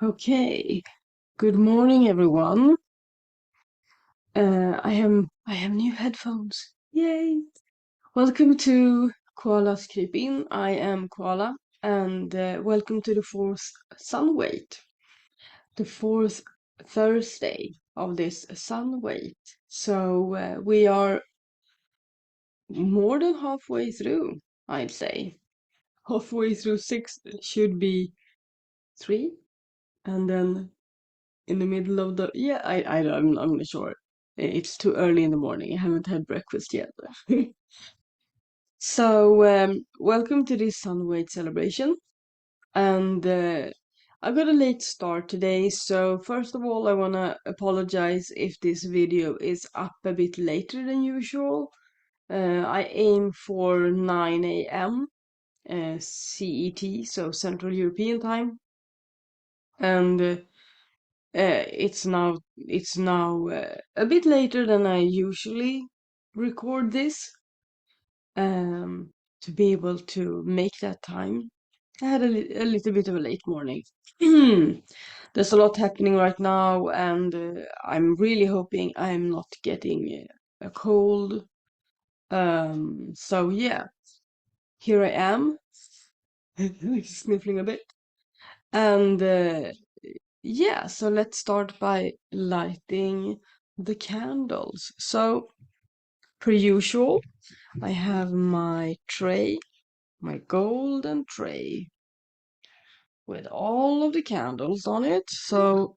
Okay. Good morning, everyone. I have new headphones. Yay! Welcome to Koala's Creep In. I am Koala, and welcome to the fourth Sunwait, the fourth Thursday of this Sunwait. So we are more than halfway through, I'd say. Halfway through six should be three, and then in the middle of the I'm not sure. It's too early in the morning. I haven't had breakfast yet. So welcome to this Sunwait celebration. And I got a late start today, so first of all I wanna apologize if this video is up a bit later than usual. I aim for 9 a.m. CET, so Central European Time, and it's now a bit later than I usually record this, um, to be able to make that time. I had a little bit of a late morning. There's a lot happening right now, and I'm really hoping I'm not getting a cold. So yeah, here I am, sniffling a bit, and yeah, so let's start by lighting the candles. So, per usual, I have my tray, my golden tray, with all of the candles on it. So,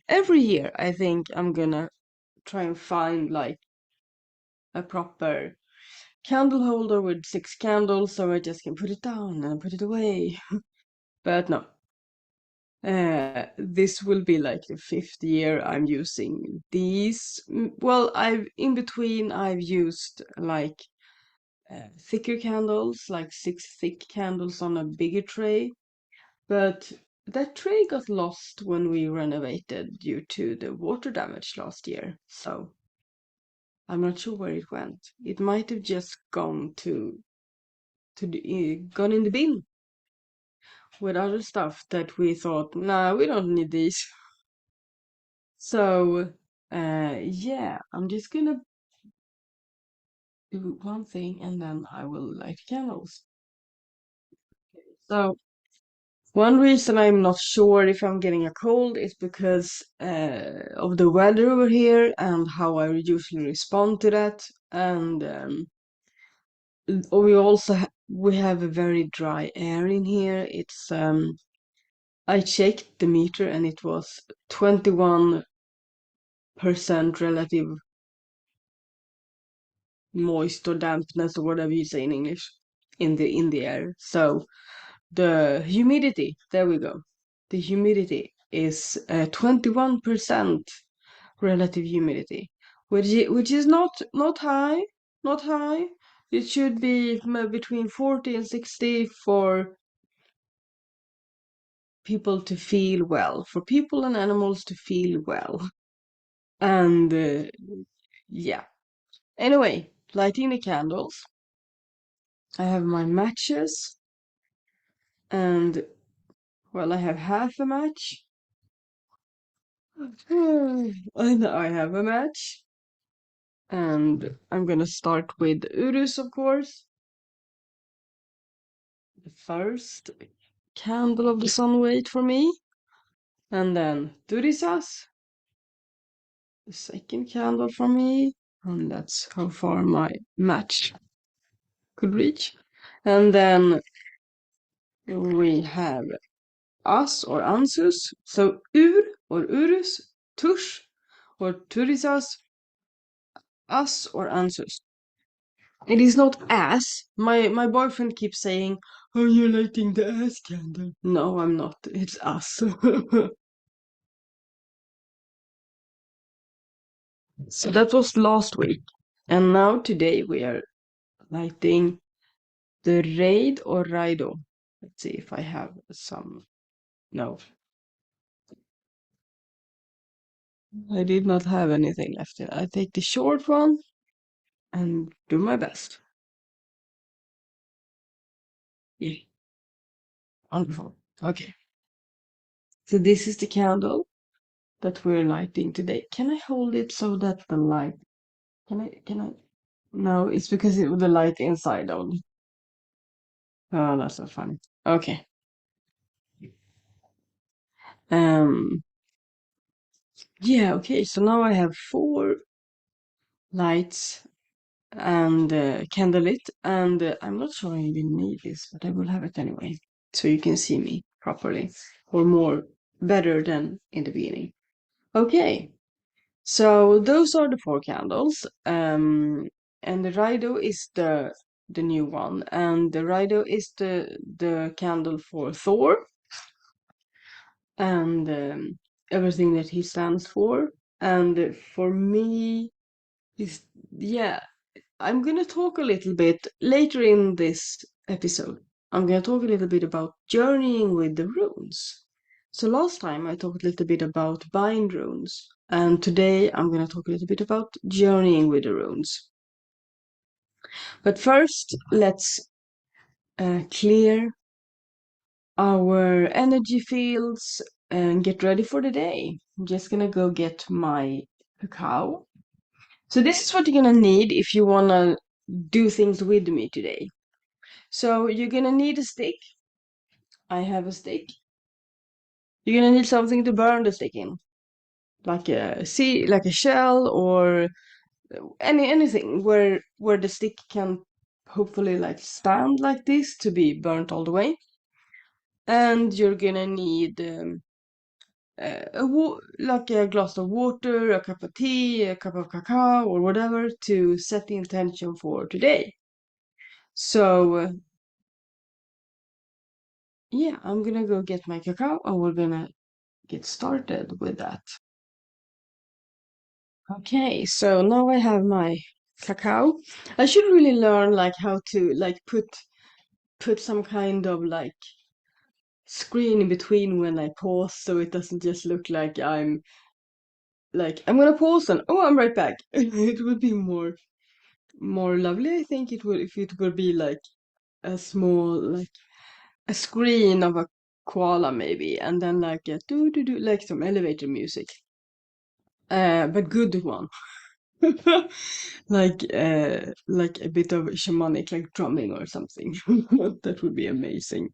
every year I think I'm gonna try and find like a proper candle holder with 6 candles so I just can put it down and put it away. But no, this will be like the fifth year I'm using these. Well, in between I've used like thicker candles, like 6 thick candles on a bigger tray. But that tray got lost when we renovated due to the water damage last year. So I'm not sure where it went. It might have just gone in the bin with other stuff that we thought, nah, we don't need these. So, yeah, I'm just gonna do one thing and then I will light candles. So, one reason I'm not sure if I'm getting a cold is because of the weather over here and how I usually respond to that. And we have a very dry air in here. I checked the meter and it was 21% relative moist or dampness or whatever you say in English in the air. So the humidity, there we go. The humidity is 21% relative humidity, which is not high, not high. It should be between 40 and 60 for people to feel well, for people and animals to feel well. And yeah. Anyway, lighting the candles. I have my matches, and well, I have half a match. And I have a match. And I'm gonna start with Urus, of course. The first candle of the Sunwait for me. And then Turisas, the second candle for me. And that's how far my match could reach. And then we have As or Ansus. So Ur or Urus, Tush or Turisas, As or Ansus. It is not ass. My boyfriend keeps saying, "Oh, you're lighting the ass candle." No, I'm not. It's us. So that was last week. And now today we are lighting the Raid or Raido. Let's see if I have some. No, I did not have anything left. I take the short one and do my best. Yeah, wonderful. Okay. So this is the candle that we're lighting today. Can I hold it so that the light, can I? No, it's because it with the light inside on. Oh, that's so funny. Okay. Um, yeah, okay, so now I have 4 lights and candlelit, and I'm not sure I even need this, but I will have it anyway, so you can see me properly, or more better than in the beginning. Okay, so those are the 4 candles, and the Rido is the new one, and the Rido is the candle for Thor, and everything that he stands for, and for me is, yeah, I'm gonna talk a little bit later in this episode. I'm gonna talk a little bit about journeying with the runes. So last time I talked a little bit about bind runes, and today I'm gonna talk a little bit about journeying with the runes. But first, let's clear our energy fields and get ready for the day. I'm just gonna go get my cacao. So this is what you're gonna need if you wanna do things with me today. So you're gonna need a stick. I have a stick. You're gonna need something to burn the stick in, like like a shell or anything where the stick can hopefully like stand like this to be burnt all the way. And you're gonna need like a glass of water, a cup of tea, a cup of cacao, or whatever to set the intention for today. So yeah, I'm gonna go get my cacao and we're gonna get started with that. Okay, so now I have my cacao. I should really learn like how to like put some kind of like screen in between when I pause so it doesn't just look like I'm gonna pause and oh I'm right back. It would be more lovely, I think it would if it would be like a small like a screen of a koala maybe and then like a do do do like some elevator music. But good one. Like a bit of shamanic like drumming or something. That would be amazing.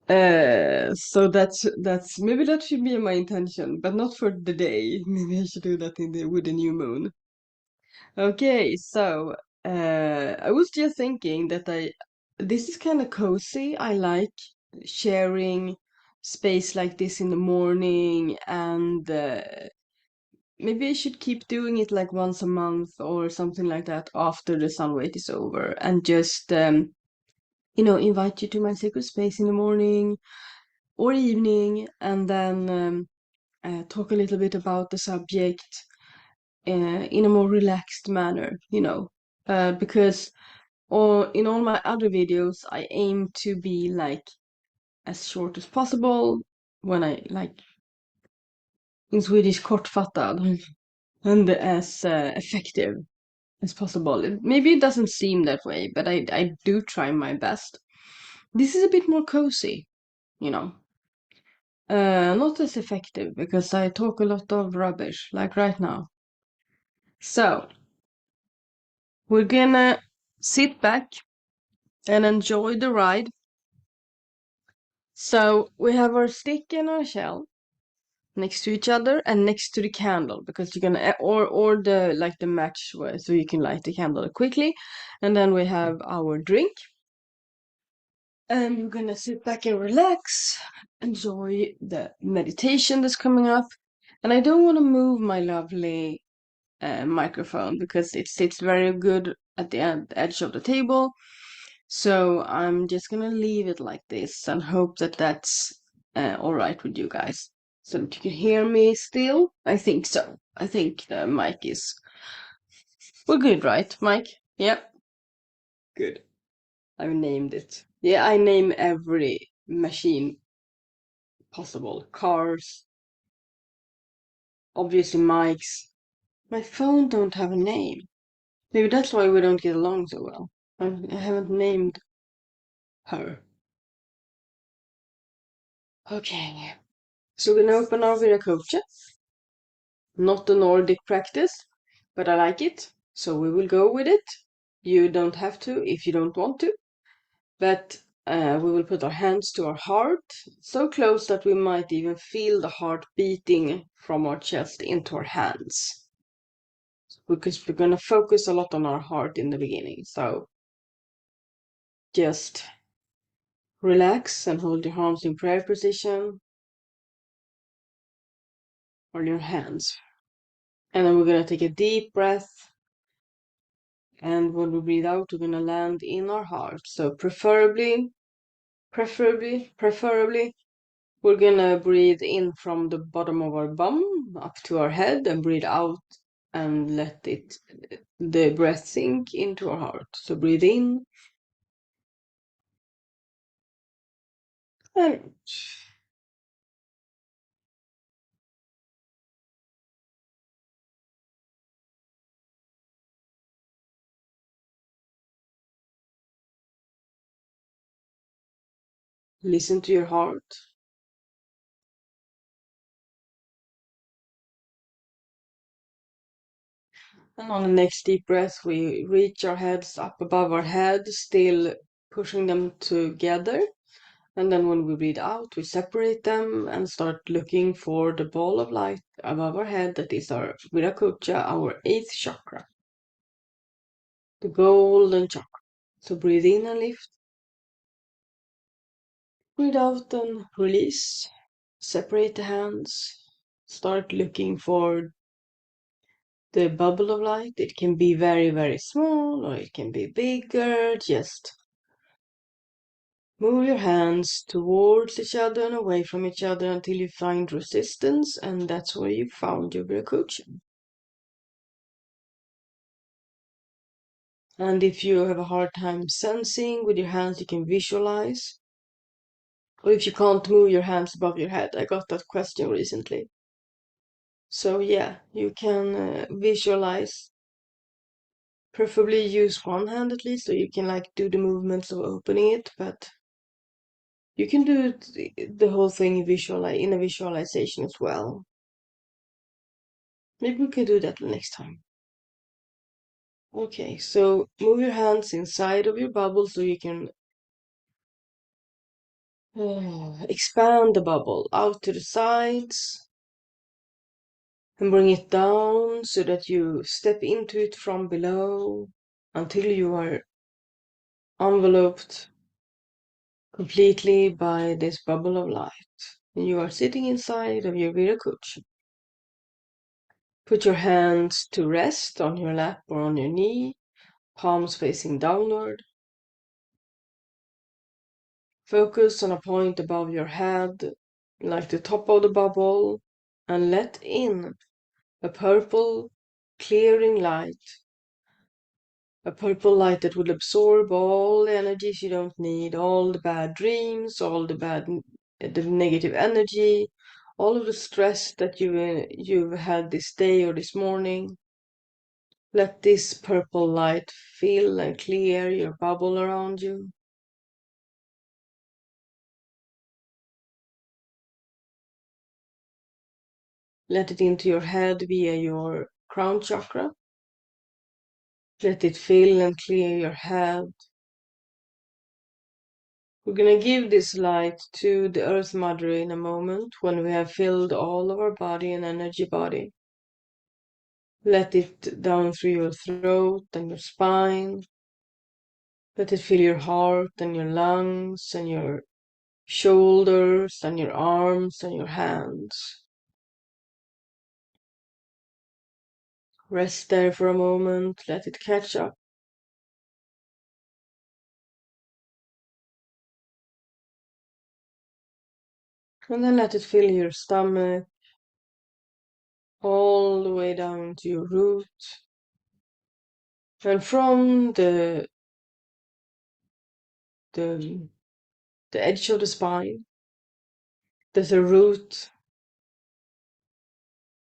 So that's maybe that should be my intention, but not for the day. Maybe I should do that in the with the new moon. Okay, so I was just thinking that this is kind of cozy. I like sharing space like this in the morning, and maybe I should keep doing it like once a month or something like that after the Sunwait is over, and just invite you to my sacred space in the morning or evening, and then talk a little bit about the subject in a more relaxed manner, because in all my other videos, I aim to be like as short as possible when I like in Swedish kortfattad and as effective as possible. Maybe it doesn't seem that way, but I do try my best. This is a bit more cozy, you know. Not as effective because I talk a lot of rubbish, like right now. So, we're gonna sit back and enjoy the ride. So, we have our stick and our shell next to each other and next to the candle because you're gonna or the like the match so you can light the candle quickly. And then we have our drink. And we're gonna sit back and relax, enjoy the meditation that's coming up. And I don't want to move my lovely microphone because it sits very good at the edge of the table. So I'm just gonna leave it like this and hope that that's all right with you guys. So that you can hear me still. I think so. I think the mic is. We're good, right, Mike? Yep. Good. I've named it. Yeah, I name every machine possible. Cars, obviously mics. My phone don't have a name. Maybe that's why we don't get along so well. I haven't named her. Okay. So we're gonna open our Viracocha. Not the Nordic practice, but I like it, so we will go with it. You don't have to if you don't want to, but we will put our hands to our heart, so close that we might even feel the heart beating from our chest into our hands. Because we're gonna focus a lot on our heart in the beginning, so just relax and hold your arms in prayer position or your hands. And then we're gonna take a deep breath. And when we breathe out, we're gonna land in our heart. So preferably, we're gonna breathe in from the bottom of our bum up to our head and breathe out and let the breath sink into our heart. So breathe in and out. Listen to your heart. And on the next deep breath, we reach our heads up above our head, still pushing them together. And then when we breathe out, we separate them and start looking for the ball of light above our head that is our Viracocha, our 8th chakra, the golden chakra. So breathe in and lift. Breathe out and release. Separate the hands. Start looking for the bubble of light. It can be very, very small or it can be bigger. Just move your hands towards each other and away from each other until you find resistance, and that's where you found your Viracocha. And if you have a hard time sensing with your hands, you can visualize. Or if you can't move your hands above your head, I got that question recently. So yeah, you can visualize. Preferably use one hand at least, so you can like do the movements of opening it, but you can do the whole thing in a visualization as well. Maybe we can do that next time. Okay, so move your hands inside of your bubble so you can expand the bubble out to the sides and bring it down so that you step into it from below until you are enveloped completely by this bubble of light. And you are sitting inside of your Viracocha. Put your hands to rest on your lap or on your knee, palms facing downward. Focus on a point above your head, like the top of the bubble, and let in a purple, clearing light. A purple light that will absorb all the energies you don't need, all the bad dreams, all the negative energy, all of the stress that you've had this day or this morning. Let this purple light fill and clear your bubble around you. Let it into your head via your crown chakra. Let it fill and clear your head. We're going to give this light to the Earth Mother in a moment when we have filled all of our body and energy body. Let it down through your throat and your spine. Let it fill your heart and your lungs and your shoulders and your arms and your hands. Rest there for a moment. Let it catch up. And then let it fill your stomach all the way down to your root. And from the edge of the spine, there's a root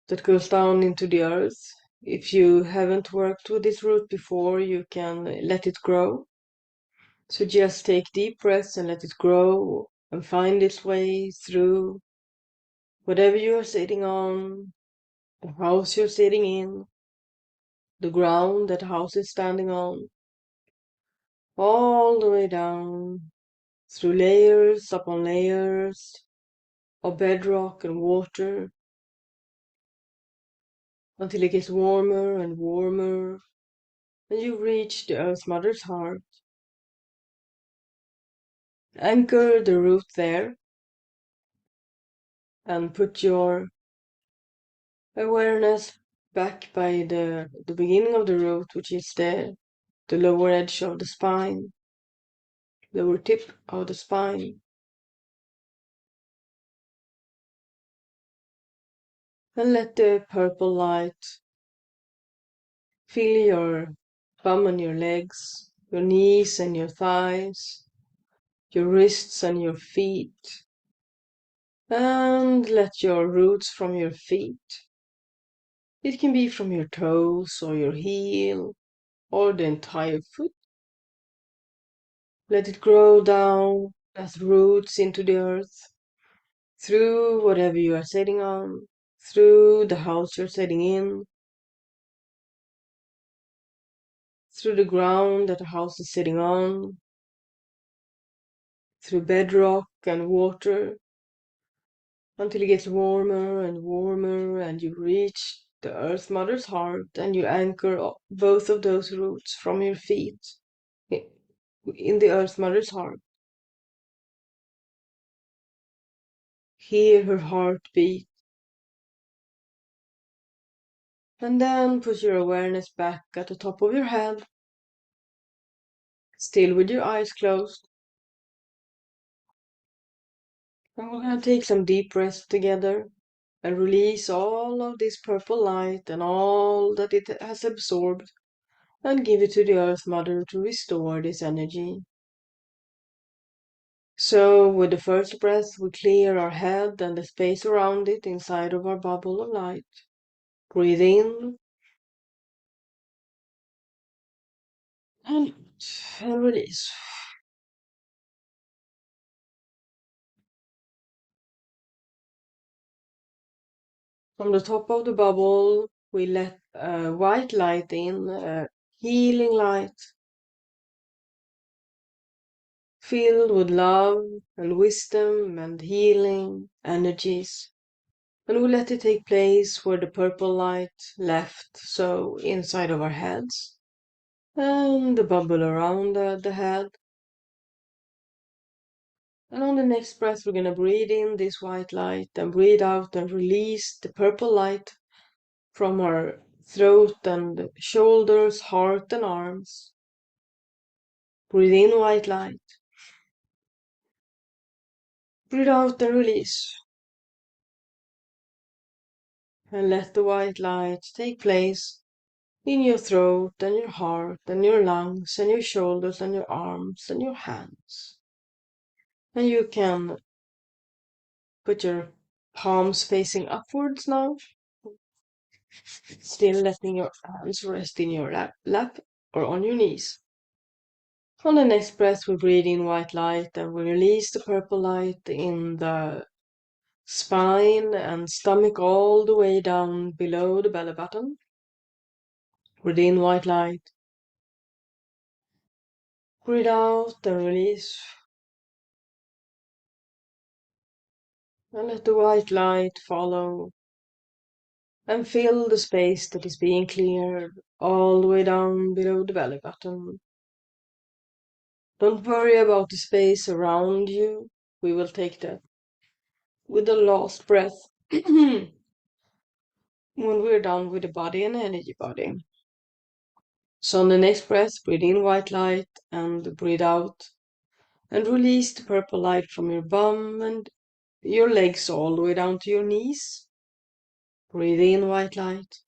that goes down into the earth. If you haven't worked with this root before, you can let it grow. So just take deep breaths and let it grow and find its way through whatever you are sitting on, the house you're sitting in, the ground that the house is standing on, all the way down, through layers upon layers of bedrock and water, until it gets warmer and warmer, and you reach the Earth Mother's heart. Anchor the root there, and put your awareness back by the beginning of the root, which is the lower edge of the spine, lower tip of the spine. And let the purple light fill your bum and your legs, your knees and your thighs, your wrists and your feet. And let your roots from your feet, it can be from your toes or your heel or the entire foot, let it grow down as roots into the earth, through whatever you are sitting on, through the house you're sitting in, through the ground that the house is sitting on, through bedrock and water, until it gets warmer and warmer and you reach the Earth Mother's heart and you anchor both of those roots from your feet in the Earth Mother's heart. Hear her heartbeat, and then put your awareness back at the top of your head, still with your eyes closed. And we're gonna take some deep breaths together and release all of this purple light and all that it has absorbed and give it to the Earth Mother to restore this energy. So, with the first breath, we clear our head and the space around it inside of our bubble of light. Breathe in and, and release. From the top of the bubble, we let white light in, healing light, filled with love and wisdom and healing energies. And we let it take place where the purple light left, so inside of our heads, and the bubble around the head. And on the next breath, we're going to breathe in this white light and breathe out and release the purple light from our throat and shoulders, heart, and arms. Breathe in white light. Breathe out and release. And let the white light take place in your throat and your heart and your lungs and your shoulders and your arms and your hands. And you can put your palms facing upwards now, still letting your hands rest in your lap or on your knees. On the next breath, we breathe in white light and we release the purple light in the spine and stomach all the way down below the belly button. Breathe in white light. Breathe out and release. And let the white light follow and fill the space that is being cleared all the way down below the belly button. Don't worry about the space around you. We will take that with the last breath when we're done with the body and energy body. So on the next breath, breathe in white light and breathe out and release the purple light from your bum and your legs all the way down to your knees. Breathe in white light.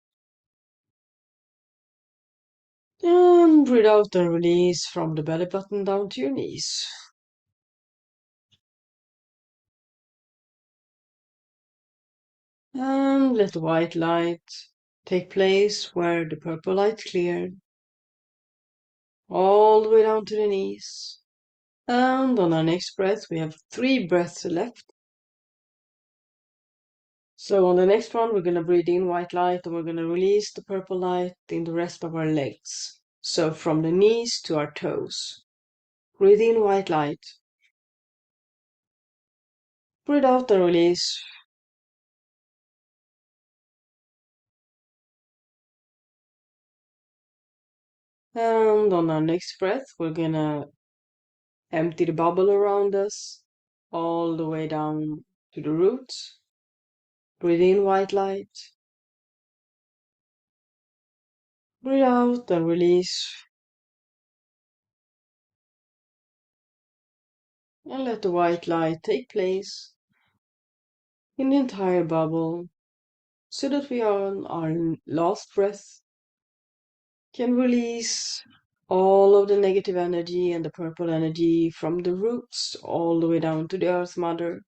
And breathe out and release from the belly button down to your knees. And let the white light take place where the purple light cleared, all the way down to the knees. And on our next breath, we have 3 breaths left. So on the next one, we're gonna breathe in white light and we're gonna release the purple light in the rest of our legs. So from the knees to our toes. Breathe in white light. Breathe out and release. And on our next breath, we're gonna empty the bubble around us all the way down to the roots. Breathe in white light. Breathe out and release. And let the white light take place in the entire bubble so that we on our last breath can release all of the negative energy and the purple energy from the roots all the way down to the Earth Mother.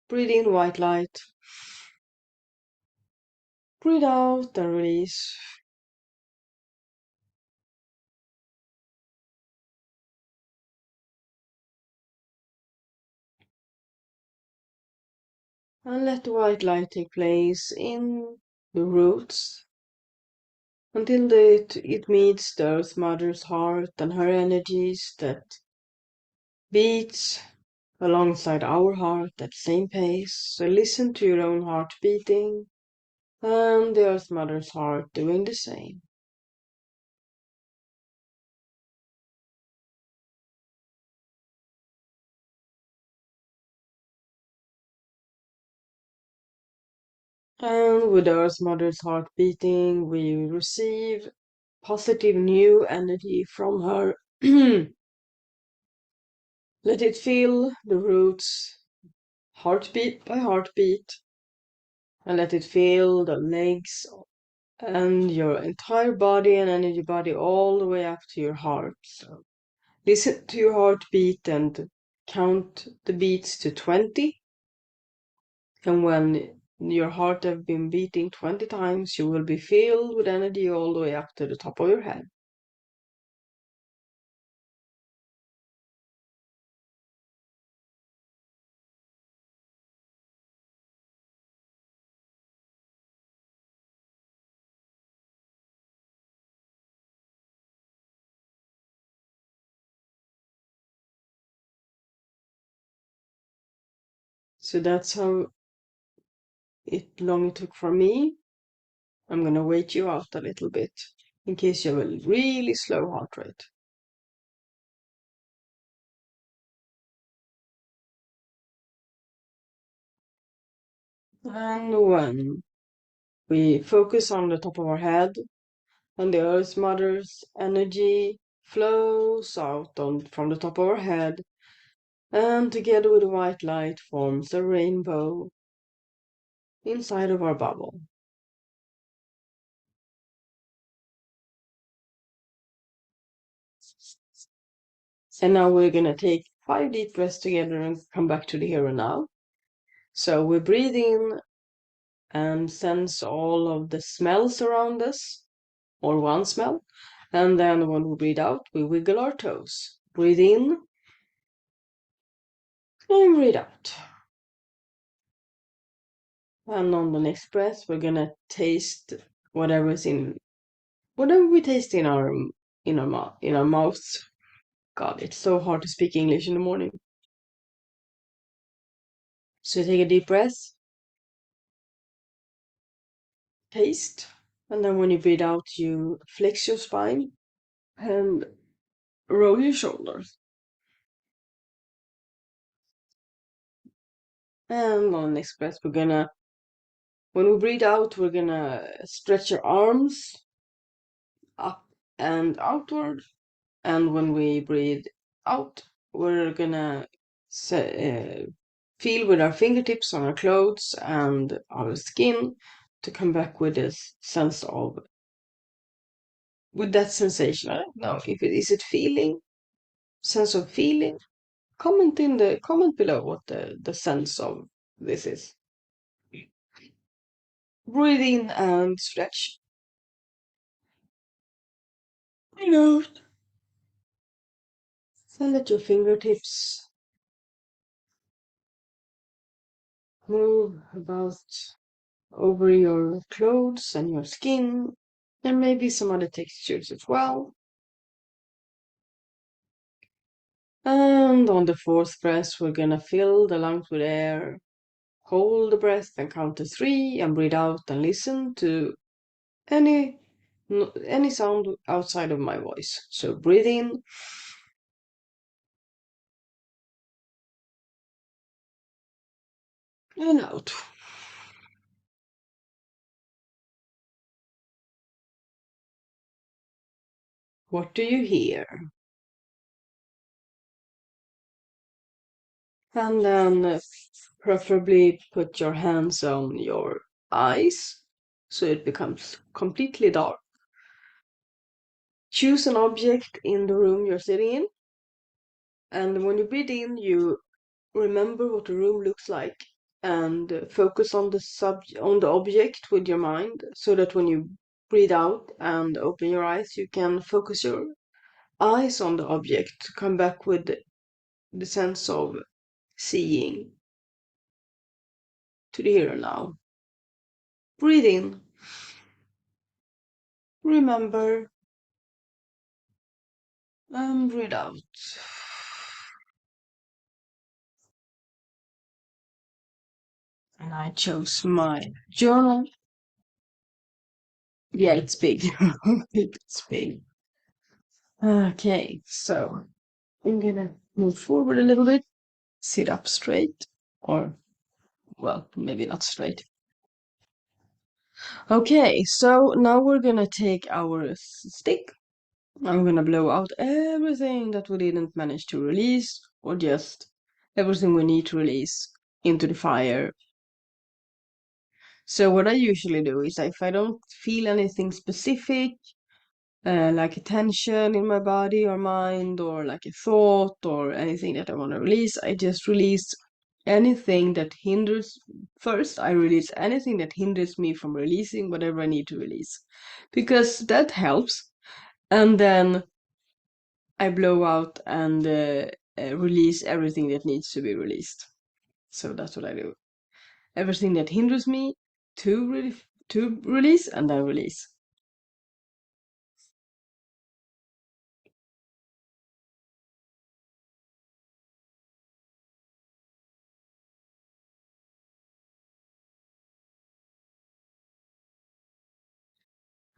Breathe in white light. Breathe out and release. And let the white light take place in the roots until it meets the Earth Mother's heart and her energies that beats alongside our heart at the same pace. So listen to your own heart beating and the Earth Mother's heart doing the same. And with Earth Mother's heart beating, we receive positive new energy from her. Let it fill the roots heartbeat by heartbeat, and let it fill the legs and your entire body and energy body all the way up to your heart. So listen to your heartbeat and count the beats to 20. And when your heart has been beating 20 times, you will be filled with energy all the way up to the top of your head. So that's how long it took for me. I'm gonna wait you out a little bit in case you have a really slow heart rate. And when we focus on the top of our head and the Earth Mother's energy flows out from the top of our head and together with the white light forms a rainbow inside of our bubble. And now we're gonna take 5 deep breaths together and come back to the here and now. So we breathe in and sense all of the smells around us, or one smell. And then when we breathe out, we wiggle our toes. Breathe in and breathe out. And on the next breath, we're gonna taste whatever we taste in our mouths. God, it's so hard to speak English in the morning. So take a deep breath, taste, and then when you breathe out, you flex your spine and roll your shoulders. And on the next breath, when we breathe out, we're gonna stretch your arms up and outward. And when we breathe out, we're gonna feel with our fingertips on our clothes and our skin to come back with with that sensation. I don't know if it feeling, sense of feeling. Comment below what the sense of this is. Breathe in and stretch. Breathe out. And let your fingertips move about over your clothes and your skin, and maybe some other textures as well. And on the fourth breath, we're gonna fill the lungs with air, hold the breath and count to 3, and breathe out and listen to any any sound outside of my voice. So breathe in and out. What do you hear? And then preferably put your hands on your eyes so it becomes completely dark. Choose an object in the room you're sitting in, and when you breathe in, you remember what the room looks like and focus on on the object with your mind, so that when you breathe out and open your eyes, you can focus your eyes on the object to come back with the sense of seeing to the here and now. Breathe in, remember, and breathe out. And I chose my journal. Yeah, it's big. It's big. Okay, so I'm gonna move forward a little bit, sit up straight, or, well, maybe not straight. Okay, so now we're gonna take our stick. I'm gonna blow out everything that we didn't manage to release, or just everything we need to release into the fire. So what I usually do is, if I don't feel anything specific, like a tension in my body or mind, or like a thought or anything that I want to release, I just release anything that hinders. First, I release anything that hinders me from releasing whatever I need to release, because that helps. And then I blow out and release everything that needs to be released. So that's what I do. Everything that hinders me to release, and then release.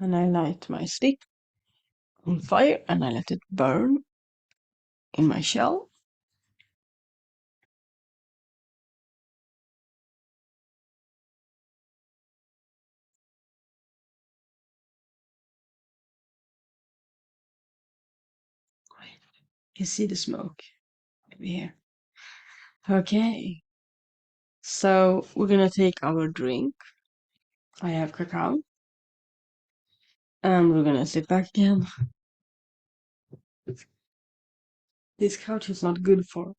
And I light my stick on fire and I let it burn in my shell. You see the smoke maybe here. Okay, so we're gonna take our drink. I have cacao, and we're gonna sit back again. This couch is not good for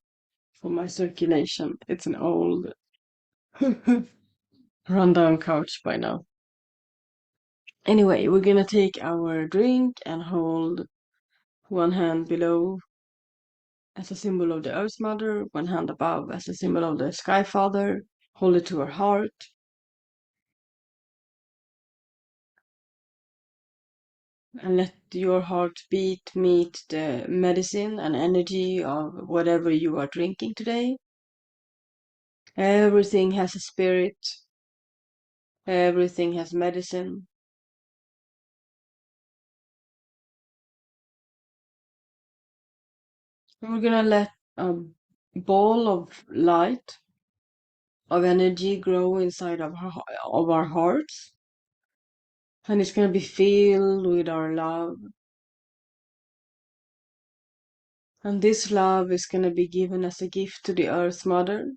my circulation. It's an old rundown couch by now. Anyway, we're gonna take our drink and hold one hand below as a symbol of the Earth Mother, one hand above as a symbol of the Sky Father. Hold it to our heart. And let your heartbeat meet the medicine and energy of whatever you are drinking today. Everything has a spirit. Everything has medicine. And we're gonna let a ball of light, of energy grow inside of our hearts. And it's gonna be filled with our love. And this love is gonna be given as a gift to the Earth Mother.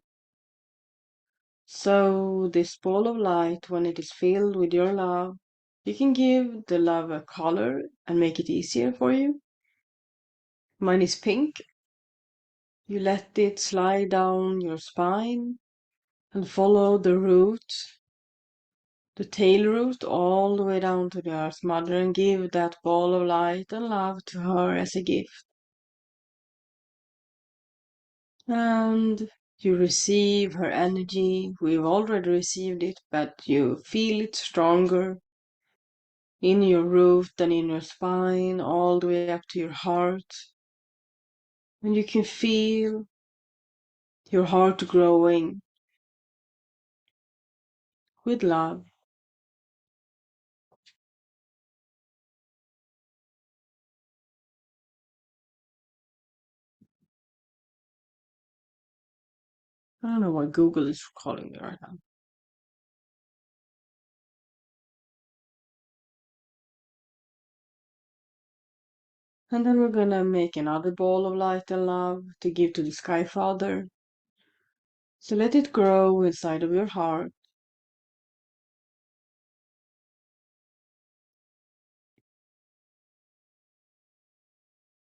So this ball of light, when it is filled with your love, you can give the love a color and make it easier for you. Mine is pink. You let it slide down your spine and follow the root, the tail root, all the way down to the Earth Mother, and give that ball of light and love to her as a gift. And You receive her energy. We've already received it, but you feel it stronger in your root and in your spine, all the way up to your heart. And you can feel your heart growing with love. I don't know why Google is calling me right now. And then we're gonna make another ball of light and love to give to the Sky Father. So let it grow inside of your heart.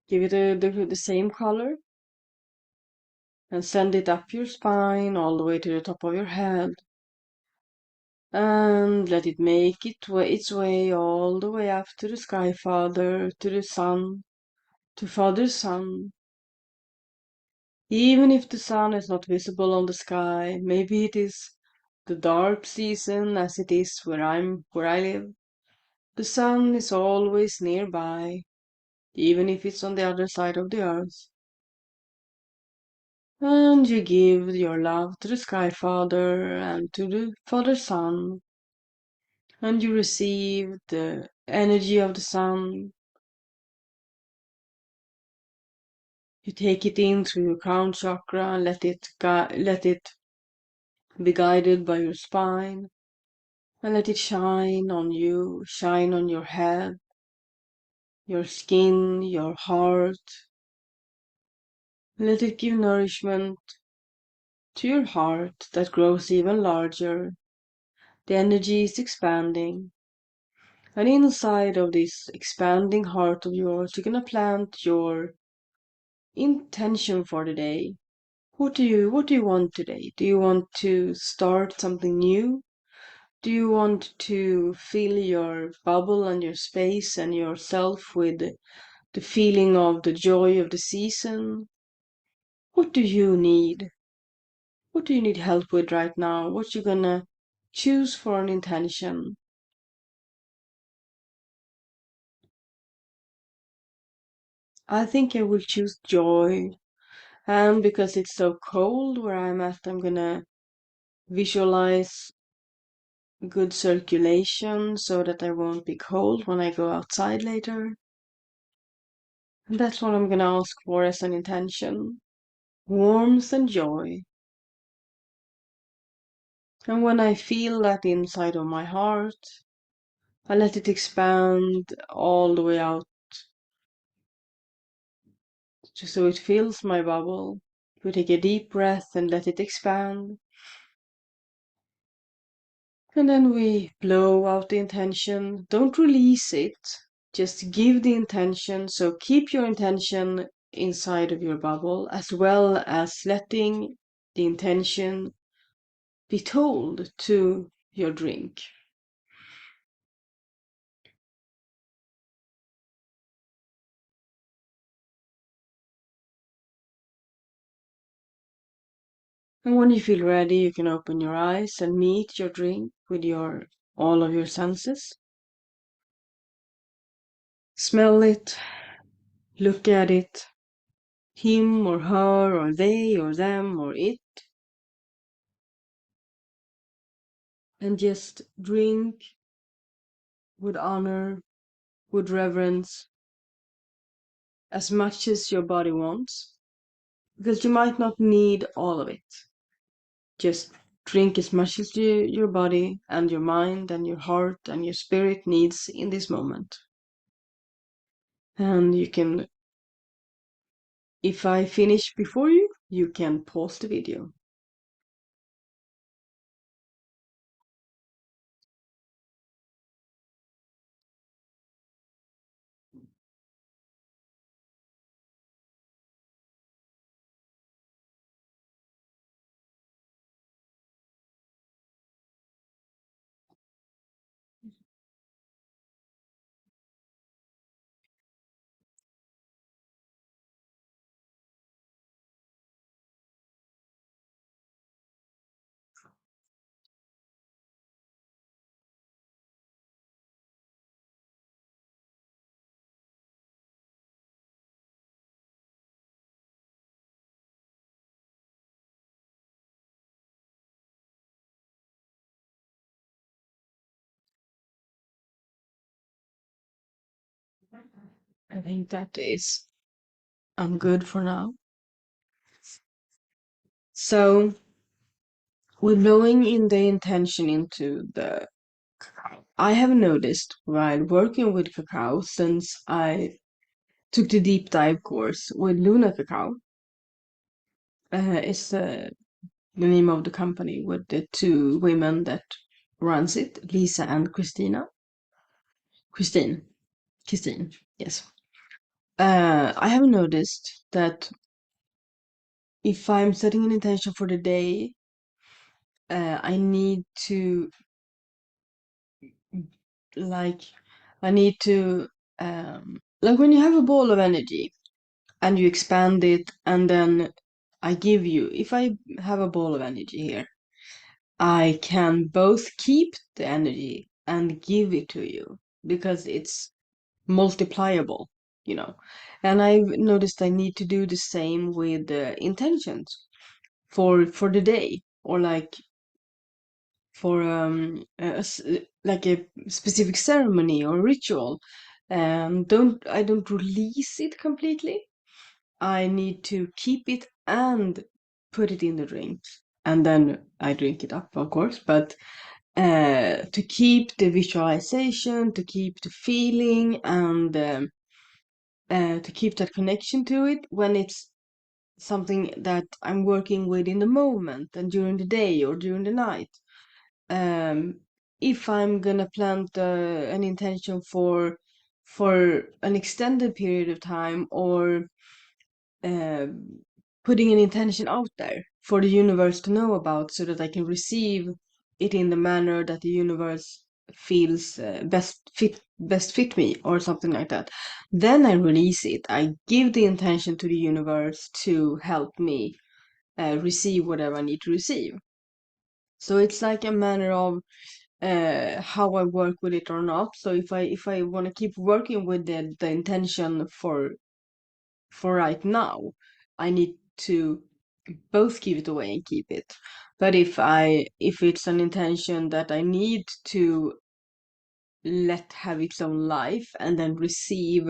Give it the same color and send it up your spine all the way to the top of your head. And let it make its way all the way up to the Sky Father, to the Sun, to Father's Sun. Even if the sun is not visible on the sky, maybe it is the dark season as it is where I live. The sun is always nearby, even if it's on the other side of the earth. And you give your love to the Sky Father and to the Father Sun, and you receive the energy of the sun. You take it in through your crown chakra and let it be guided by your spine, and let it shine on you, shine on your head, your skin, your heart. Let it give nourishment to your heart that grows even larger. The energy is expanding. And inside of this expanding heart of yours, you're gonna plant your intention for the day. What do you want today? Do you want to start something new? Do you want to fill your bubble and your space and yourself with the feeling of the joy of the season? What do you need? What do you need help with right now? What you gonna choose for an intention? I think I will choose joy. And because it's so cold where I'm at, I'm gonna visualize good circulation so that I won't be cold when I go outside later. And that's what I'm gonna ask for as an intention. Warmth and joy. And when I feel that inside of my heart, I let it expand all the way out just so it fills my bubble. We take a deep breath and let it expand. And then we blow out the intention. Don't release it. Just give the intention. So keep your intention inside of your bubble as well as letting the intention be told to your drink. And when you feel ready, you can open your eyes and meet your drink with all of your senses. Smell it, look at it, him or her or they or them or it, and just drink with honor, with reverence, as much as your body wants, because you might not need all of it. Just drink as much as your body and your mind and your heart and your spirit needs in this moment. And you can, if I finish before you, you can pause the video. I think that is I'm good for now. So we're blowing in the intention into the cacao. I have noticed while working with cacao since I took the deep dive course with Luna Cacao. Is the name of the company with the two women that runs it, Lisa and Christina. Christine. Christine, yes. I have noticed that if I'm setting an intention for the day, I need to like I need to like when you have a ball of energy and you expand it and then I give you if I have a ball of energy here, I can both keep the energy and give it to you because it's multipliable, you know. And I've noticed I need to do the same with intentions for the day or like for like a specific ceremony or ritual. Don't I don't release it completely. I need to keep it and put it in the drink. And then I drink it up, of course, but to keep the visualization, to keep the feeling, and to keep that connection to it when it's something that I'm working with in the moment and during the day or during the night. Um, if I'm gonna plant an intention for an extended period of time or um, putting an intention out there for the universe to know about so that I can receive it in the manner that the universe feels best fit me or something like that. Then I release it. I give the intention to the universe to help me receive whatever I need to receive. So it's like a manner of how I work with it or not. So if I want to keep working with the intention for right now, I need to both give it away and keep it. But if it's an intention that I need to let have its own life and then receive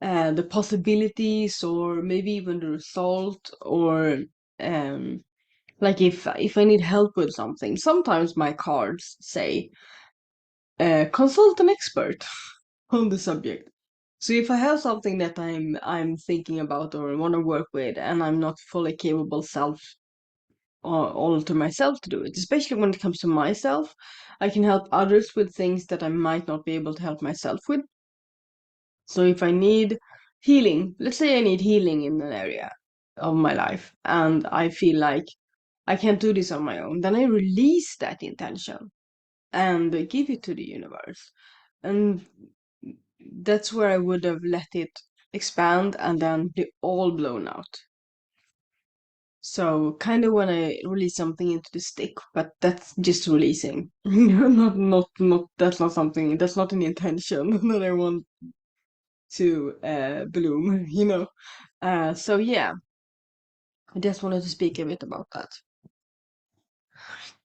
the possibilities or maybe even the result or um like if I need help with something, sometimes my cards say consult an expert on the subject. So if I have something that I'm thinking about or want to work with and I'm not fully capable self all to myself to do it, especially when it comes to myself, I can help others with things that I might not be able to help myself with. So if I need healing, let's say I need healing in an area of my life and I feel like I can't do this on my own, then I release that intention and give it to the universe. And that's where I would have let it expand and then be all blown out. So kind of when I release something into the stick, but that's just releasing. Not that's not something that's not an intention that I want to bloom, you know. So yeah, I just wanted to speak a bit about that.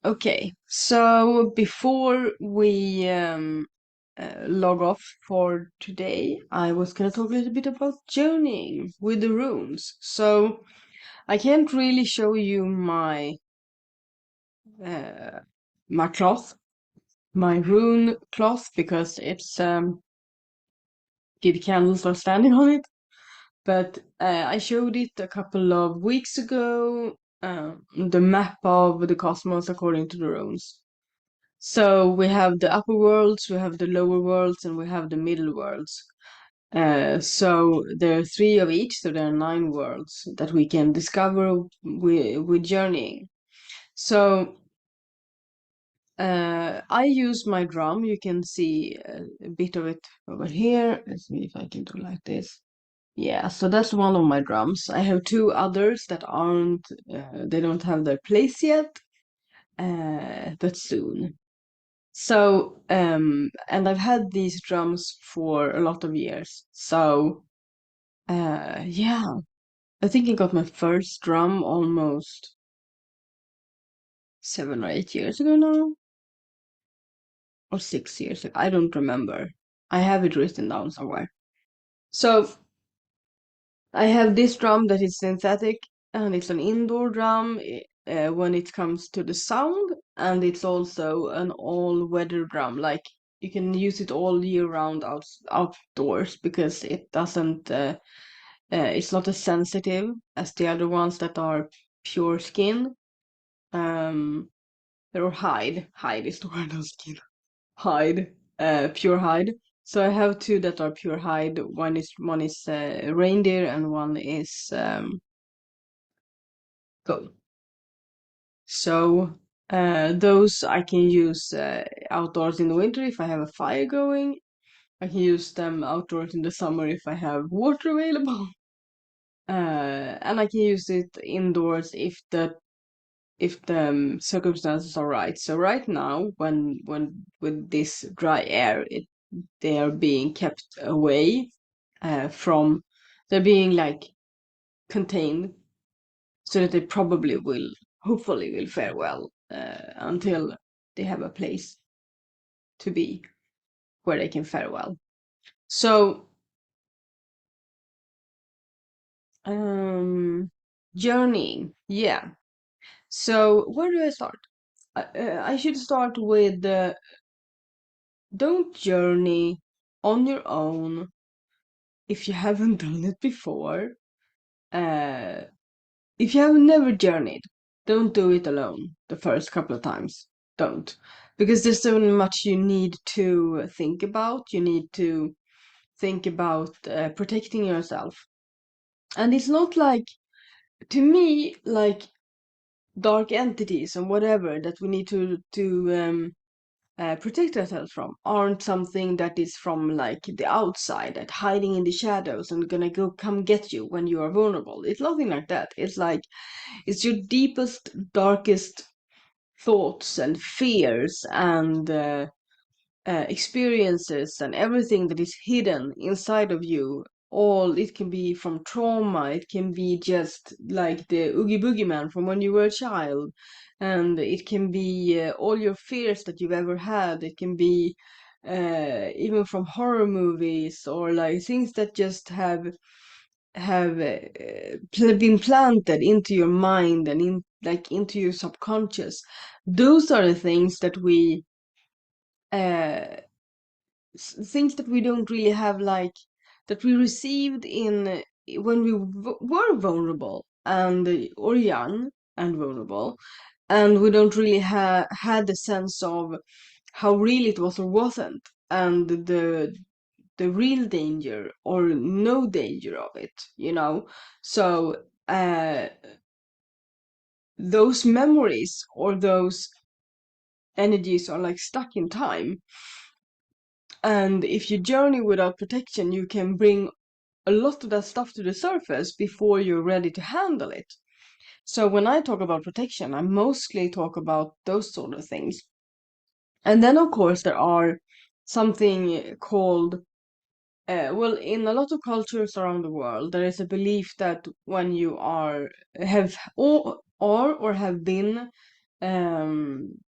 Okay, so before we log off for today, I was gonna talk a little bit about journeying with the runes. So I can't really show you uh, my cloth, my rune cloth, because it's the candles are standing on it. But I showed it a couple of weeks ago, the map of the cosmos according to the runes. So we have the upper worlds, we have the lower worlds, and we have the middle worlds. So there are three of each, so there are 9 worlds that we can discover with journeying. So I use my drum. You can see a bit of it over here. Let's see if I can do like this. Yeah, so that's one of my drums. I have two others that aren't, they don't have their place yet, but soon. So, and I've had these drums for a lot of years. So, yeah, I think I got my first drum almost 7 or 8 years ago now, or 6 years ago. I don't remember. I have it written down somewhere. So I have this drum that is synthetic, and it's an indoor drum when it comes to the sound, and it's also an all-weather drum. Like you can use it all year round outdoors because it doesn't. It's not as sensitive as the other ones that are pure skin. Um, or hide. Hide is the word, not skin. Hide. Pure hide. So I have two that are pure hide. One is reindeer and one is goat. So those I can use outdoors in the winter if I have a fire going. I can use them outdoors in the summer if I have water available. And I can use it indoors if the circumstances are right. So right now, when with this dry air, they are being kept away from, they're being like contained, so that they probably will, hopefully, will fare well until they have a place to be where they can fare well. So, um, journeying, yeah. So where do I start? I should start with don't journey on your own if you haven't done it before. Uh, if you have never journeyed, don't do it alone the first couple of times. Don't. Because there's so much you need to think about. You need to think about protecting yourself. And it's not like, to me, like dark entities and whatever that we need to protect ourselves from aren't something that is from like the outside, that hiding in the shadows and gonna go come get you when you are vulnerable. It's nothing like that. It's like it's your deepest, darkest thoughts and fears and experiences and everything that is hidden inside of you. All it can be from trauma, it can be just like the Oogie Boogie Man from when you were a child, and it can be all your fears that you've ever had. It can be even from horror movies or like things that just have been planted into your mind and in like into your subconscious. Those are the things that we uh, things that we don't really have, like that we received in when we were vulnerable and or young and vulnerable, and we don't really had the sense of how real it was or wasn't, and the real danger or no danger of it, you know. So those memories or those energies are like stuck in time. And if you journey without protection, you can bring a lot of that stuff to the surface before you're ready to handle it. So when I talk about protection, I mostly talk about those sort of things. And then, of course, there are something called, well, in a lot of cultures around the world, there is a belief that when you have, or have been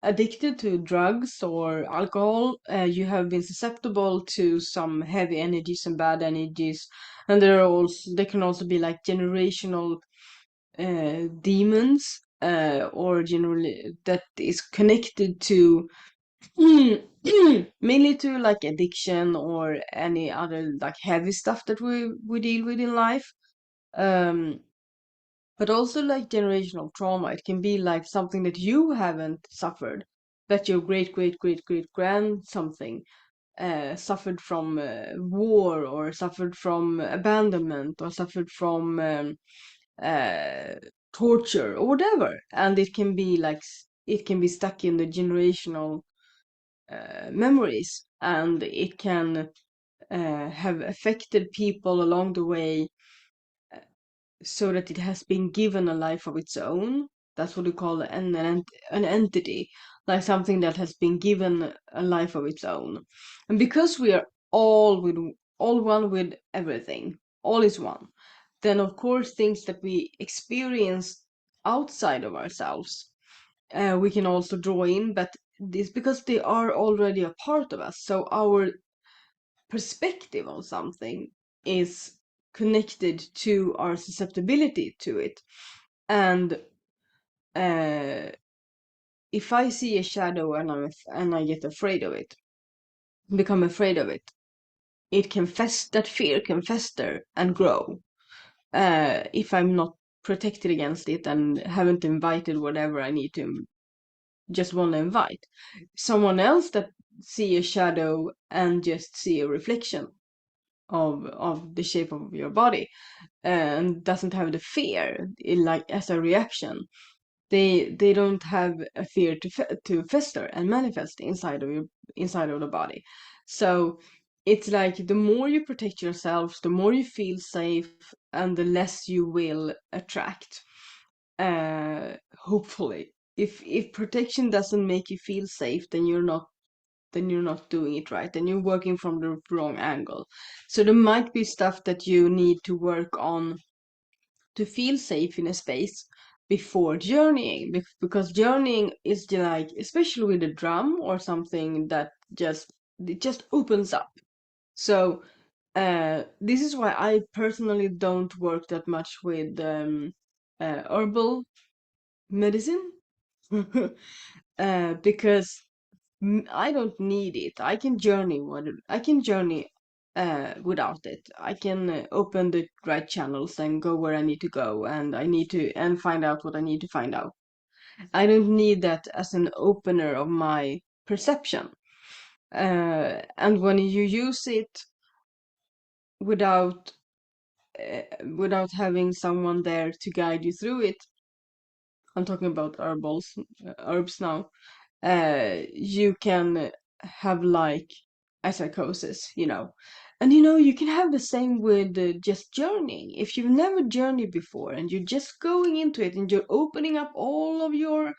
addicted to drugs or alcohol, you have been susceptible to some heavy energies and bad energies, and there can also be like generational demons, or generally that is connected to mainly to like addiction or any other like heavy stuff that we deal with in life. Um, but also like generational trauma. It can be like something that you haven't suffered, that your great grand something suffered from war, or suffered from abandonment, or suffered from uh, torture or whatever. And it can be like it can be stuck in the generational memories, and it can have affected people along the way, so that it has been given a life of its own. That's what we call an entity, like something that has been given a life of its own. And because we are all one with everything, all is one, then of course things that we experience outside of ourselves, we can also draw in, but this because they are already a part of us. So our perspective on something is connected to our susceptibility to it. And if I see a shadow and I get afraid of it, become afraid of it, that fear can fester and grow. If I'm not protected against it and haven't invited whatever I need to just want to invite. Someone else that see a shadow and just see a reflection of the shape of your body and doesn't have the fear like as a reaction. They don't have a fear to fester and manifest inside of the body. So it's like the more you protect yourself, the more you feel safe, and the less you will attract. Hopefully, if protection doesn't make you feel safe, then you're not doing it right. Then you're working from the wrong angle. So there might be stuff that you need to work on to feel safe in a space before journeying, because journeying is like, especially with a drum or something that it just opens up. So this is why I personally don't work that much with herbal medicine. Because I don't need it. I can journey without it. I can open the right channels and go where I need to go, and I need to and find out what I need to find out. I don't need that as an opener of my perception. And when you use it without without having someone there to guide you through it, I'm talking about herbs now. You can have like a psychosis, you know. And you can have the same with just journeying. If you've never journeyed before and you're just going into it and you're opening up all of your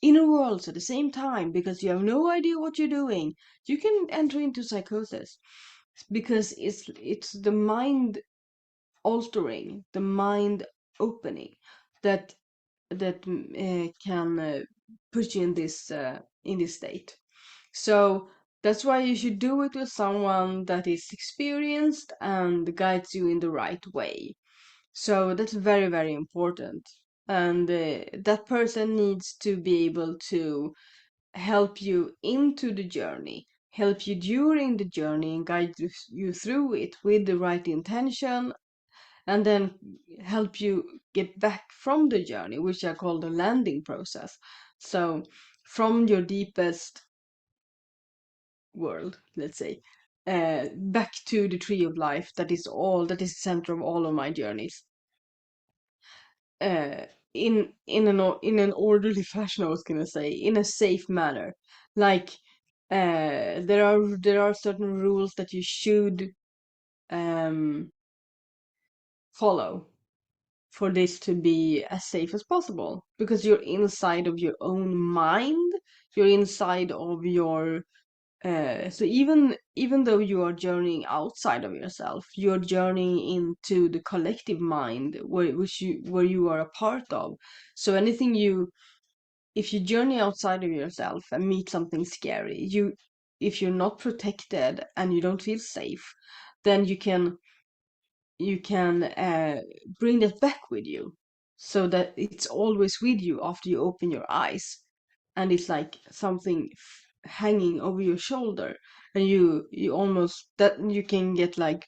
inner worlds at the same time because you have no idea what you're doing, you can enter into psychosis because it's the mind altering, the mind opening that can put you in this state. So that's why you should do it with someone that is experienced and guides you in the right way. So that's very, very important. And that person needs to be able to help you into the journey, help you during the journey, and guide you through it with the right intention, and then help you get back from the journey, which I call the landing process. So from your deepest world, let's say, back to the tree of life, that is the center of all of my journeys. Uh, in an orderly fashion, I was gonna say, in a safe manner. Like there are certain rules that you should um, follow for this to be as safe as possible, because you're inside of your own mind, you're inside of your so even though you are journeying outside of yourself, you're journeying into the collective mind where you are a part of. So if you journey outside of yourself and meet something scary, if you're not protected and you don't feel safe, then you can bring that back with you, so that it's always with you after you open your eyes, and it's like something hanging over your shoulder, and you almost that you can get like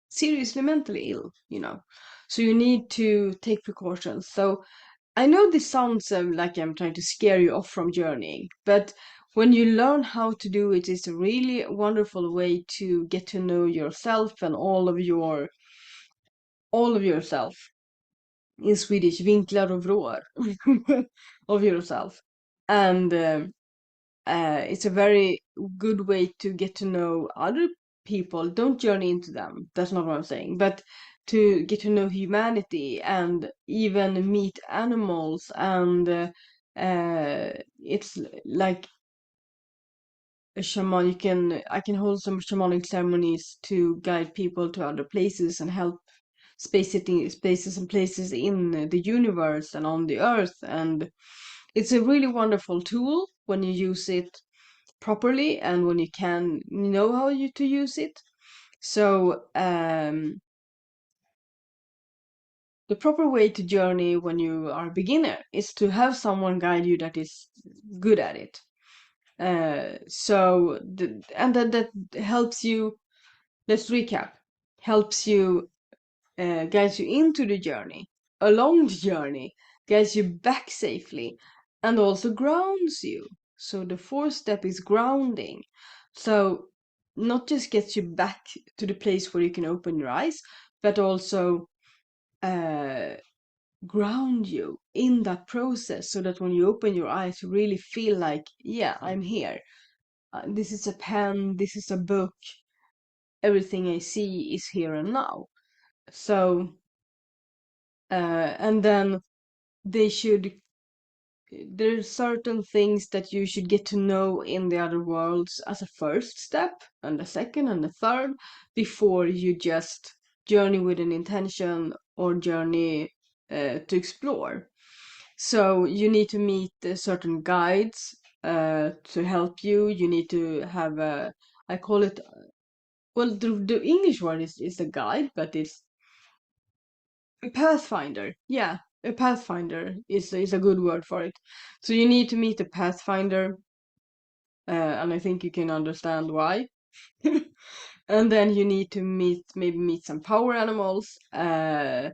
seriously mentally ill, you know. So you need to take precautions. So I know this sounds like I'm trying to scare you off from journeying, but when you learn how to do it, it's a really wonderful way to get to know yourself and all of yourself. In Swedish, vinklar och vrår of yourself. And it's a very good way to get to know other people. Don't journey into them. That's not what I'm saying. But to get to know humanity and even meet animals. And it's like a shaman. I can hold some shamanic ceremonies to guide people to other places and help spaces and places in the universe and on the earth. And it's a really wonderful tool when you use it properly and when you can know how to use it. So the proper way to journey when you are a beginner is to have someone guide you that is good at it. And that helps you. Let's recap. Helps you, guides you into the journey, along the journey, guides you back safely, and also grounds you. So the fourth step is grounding. So not just gets you back to the place where you can open your eyes, but also uh, ground you in that process so that when you open your eyes, you really feel like, yeah, I'm here. This is a pen, this is a book, everything I see is here and now. So, and then they should, there's certain things that you should get to know in the other worlds as a first step, and a second and a third, before you just journey with an intention or journey to explore. So you need to meet certain guides to help you. You need to have a, I call it, well, the English word is a guide, but it's a pathfinder. Yeah, a pathfinder is a good word for it. So you need to meet a pathfinder, and I think you can understand why. And then you need to maybe meet some power animals, and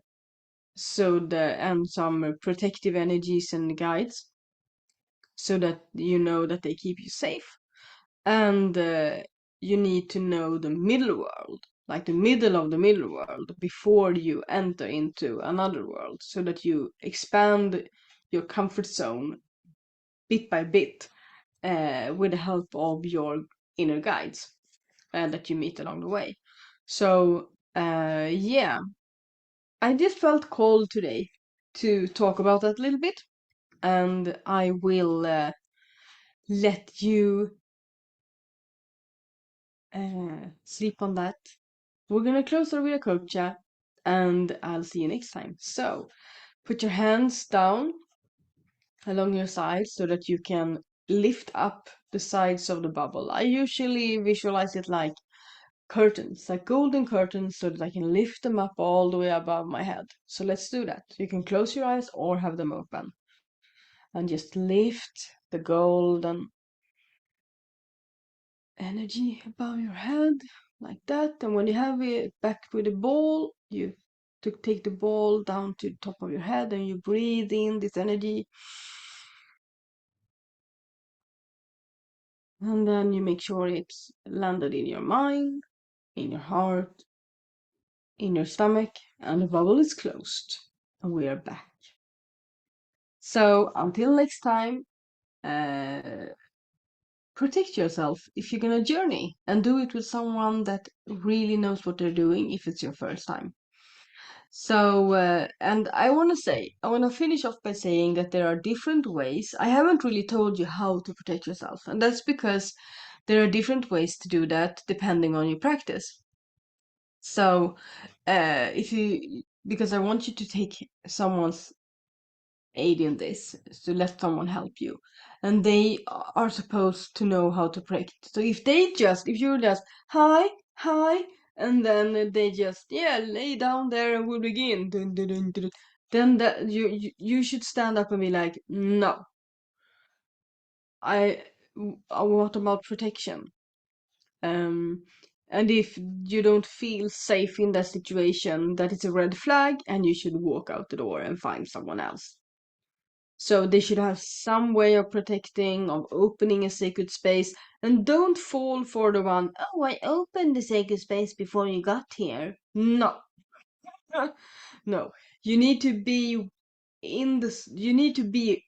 some protective energies and guides, so that you know that they keep you safe. And you need to know the middle world, like the middle of the middle world, before you enter into another world, so that you expand your comfort zone bit by bit, with the help of your inner guides that you meet along the way. So, yeah, I just felt called today to talk about that a little bit, and I will let you sleep on that. We're gonna close our video code chat, and I'll see you next time. So, put your hands down along your sides so that you can lift up the sides of the bubble. I usually visualize it like curtains, like golden curtains, so that I can lift them up all the way above my head. So let's do that. You can close your eyes or have them open and just lift the golden energy above your head like that. And when you have it back with the ball, you take the ball down to the top of your head and you breathe in this energy. And then you make sure it's landed in your mind, in your heart, in your stomach, and the bubble is closed. And we are back. So until next time, protect yourself if you're gonna journey, and do it with someone that really knows what they're doing if it's your first time. So, and I want to finish off by saying that there are different ways. I haven't really told you how to protect yourself, and that's because there are different ways to do that depending on your practice. So, because I want you to take someone's aid in this, to let someone help you, and they are supposed to know how to protect. So if you're just hi, hi, and then they just, yeah, lay down there and we'll begin, dun, dun, dun, dun, then that you should stand up and be like, no, I what about protection? Um, and if you don't feel safe in that situation, that is a red flag, and you should walk out the door and find someone else. So they should have some way of protecting, of opening a sacred space, and don't fall for the one, oh, I opened the sacred space before you got here. No. No. You need to be you need to be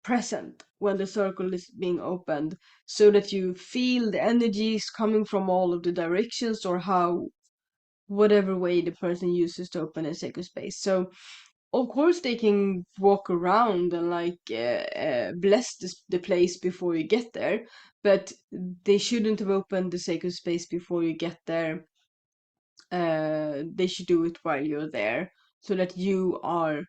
present when the circle is being opened, so that you feel the energies coming from all of the directions, or whatever way the person uses to open a sacred space. So of course they can walk around and like bless the place before you get there, but they shouldn't have opened the sacred space before you get there. They should do it while you're there, so that you're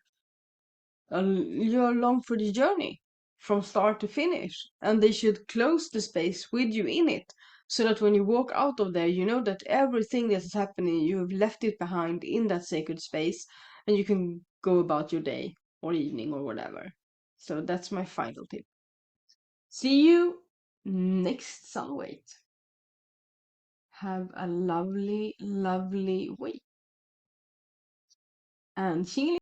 along for the journey from start to finish, and they should close the space with you in it, so that when you walk out of there, you know that everything that is happening, you have left it behind in that sacred space, and you can go about your day or evening or whatever. So that's my final tip. See you next Sunwait. Have a lovely, lovely week. And